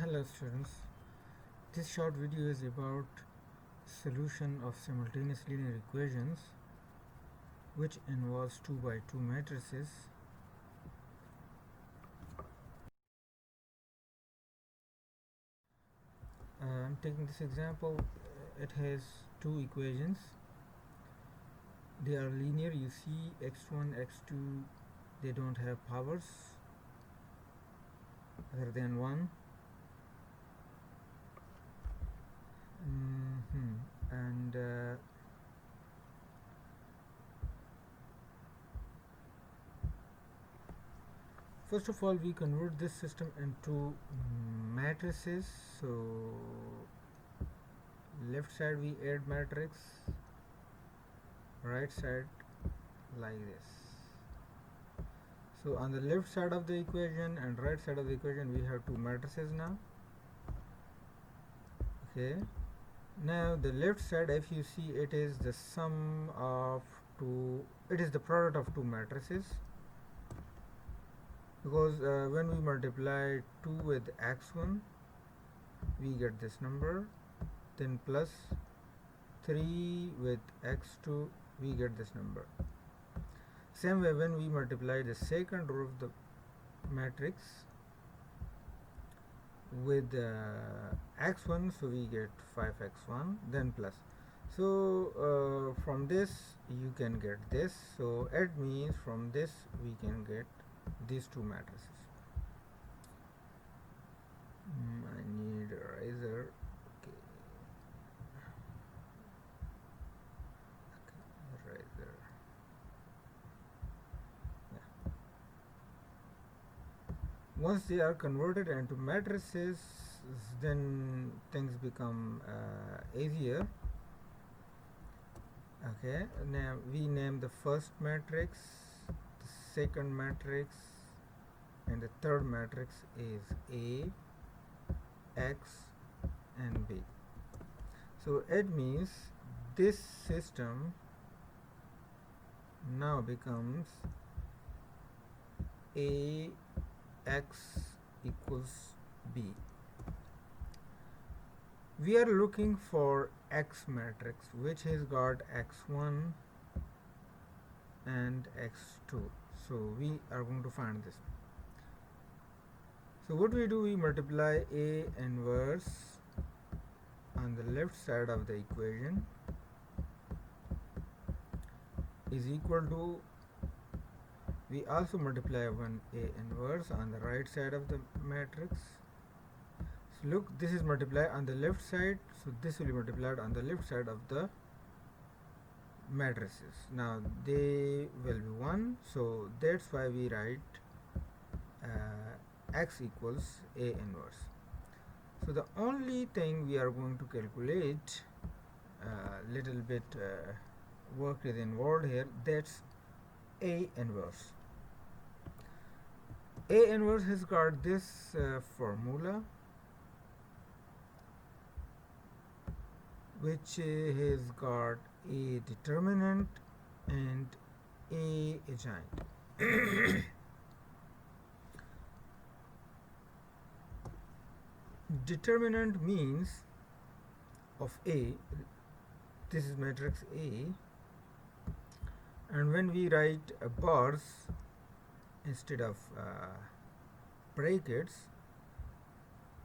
Hello students, this short video is about solution of simultaneous linear equations which involves 2 by 2 matrices. I'm taking this example, it has two equations. They are linear, you see x1, x2, they don't have powers other than 1. And first of all, we convert this system into matrices. So left side we add matrix, right side like this. So on the left side of the equation and right side of the equation we have two matrices now. Okay, now the left side, if you see, it is the sum of two, it is the product of two matrices, because when we multiply 2 with x1 we get this number, then plus 3 with x2 we get this number. Same way, when we multiply the second row of the matrix with x1, so we get 5x1, then plus. So from this you can get this, so it means from this we can get these two matrices. I need a eraser. Eraser. Yeah. Once they are converted into matrices, then things become easier. Okay, now we name the first matrix, the second matrix, and the third matrix is A, X, and B. So it means this system now becomes A, X equals B. We are looking for X matrix which has got x1 and x2, so we are going to find this. So what we do, we multiply A inverse on the left side of the equation is equal to, we also multiply one A inverse on the right side of the matrix. So look, this is multiplied on the left side, so this will be multiplied on the left side of the matrices. Now they will be 1, so that's why we write x equals A inverse. So the only thing we are going to calculate, little bit work is involved here, that's A inverse. A inverse has got this formula, which has got a determinant and a adjoint. Determinant means of A, this is matrix A, and when we write bars instead of brackets,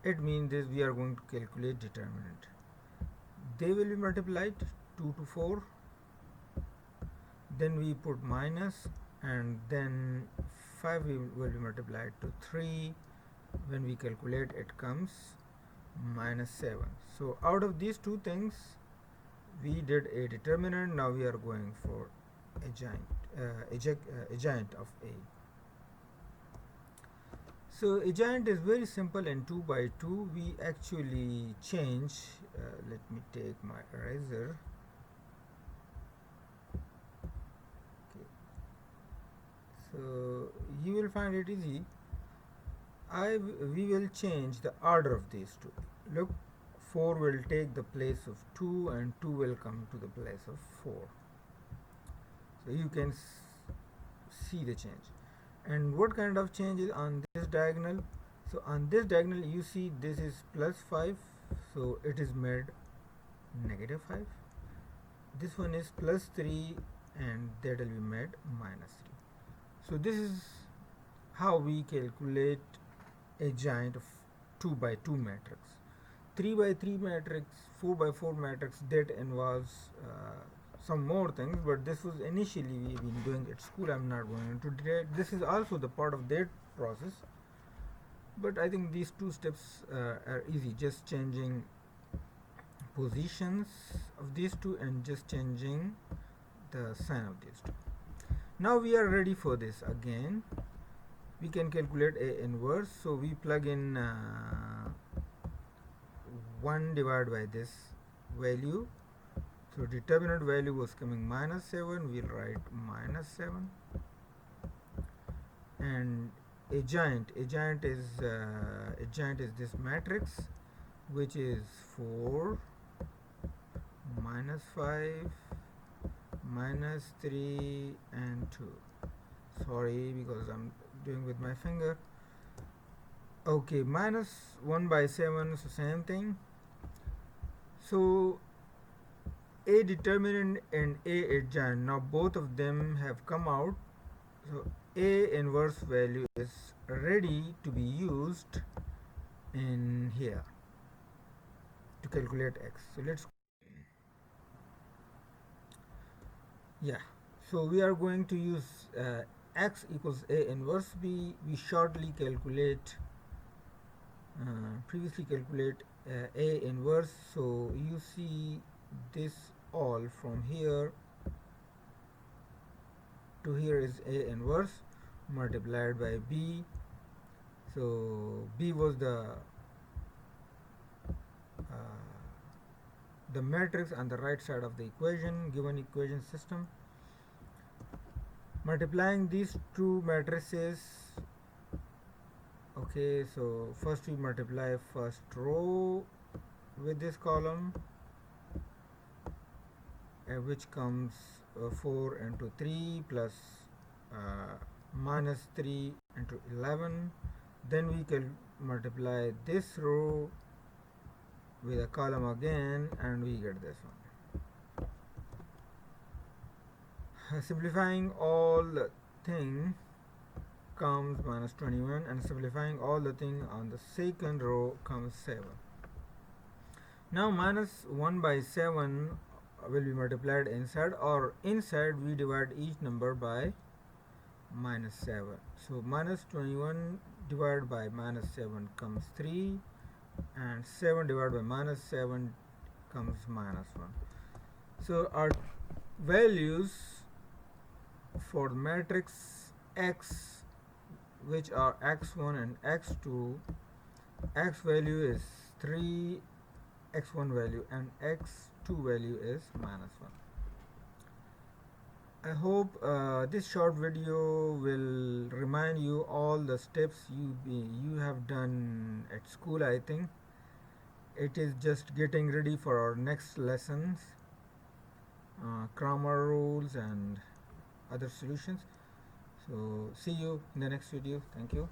it means that we are going to calculate determinant. They will be multiplied 2 to 4, then we put minus, and then 5 will be multiplied to 3. When we calculate, it comes minus 7. So out of these two things we did a determinant, now we are going for adjoint of A. So adjoint is very simple. In 2 by 2 we actually change, let me take my eraser. Okay. So you will find it easy. We will change the order of these two. Look, 4 will take the place of 2 and 2 will come to the place of 4. So you can see the change. And what kind of change is on this diagonal? So on this diagonal you see this is plus 5, so it is made negative 5. This one is plus 3 and that will be made minus 3. So this is how we calculate a giant of 2 by 2 matrix. 3 by 3 matrix, 4 by 4 matrix, that involves some more things, but this was initially we've been doing at school. I'm not going into detail. This is also the part of that process, but I think these two steps are easy, just changing positions of these two and just changing the sign of these two. Now we are ready for this. Again we can calculate A inverse, so we plug in 1 divided by this value. So determinant value was coming minus 7, we'll write minus 7. And a giant is this matrix, which is 4 minus 5 minus 3 and 2. Sorry, because I'm doing with my finger. Okay, minus 1 by 7, so same thing. So A determinant and A adjoint, now both of them have come out, so A inverse value is ready to be used in here to calculate X. So let's, so we are going to use X equals A inverse B. We shortly calculate previously calculate A inverse. So you see this all from here to here is A inverse multiplied by B. So B was the matrix on the right side of the equation, given equation system. Multiplying these two matrices. Okay, so first we multiply first row with this column, which comes 4 into 3 plus minus 3 into 11. Then we can multiply this row with a column again and we get this one. Simplifying all the thing comes minus 21, and simplifying all the thing on the second row comes 7. Now minus 1 by 7 will be multiplied inside, or inside we divide each number by minus 7. So minus 21 divided by minus 7 comes 3, and 7 divided by minus 7 comes minus 1. So our values for the matrix X, which are x1 and x2, x value is 3, x1 value, and x2 value is minus 1. I hope this short video will remind you all the steps you have done at school. I think it is just getting ready for our next lessons, grammar rules and other solutions. So see you in the next video. Thank you.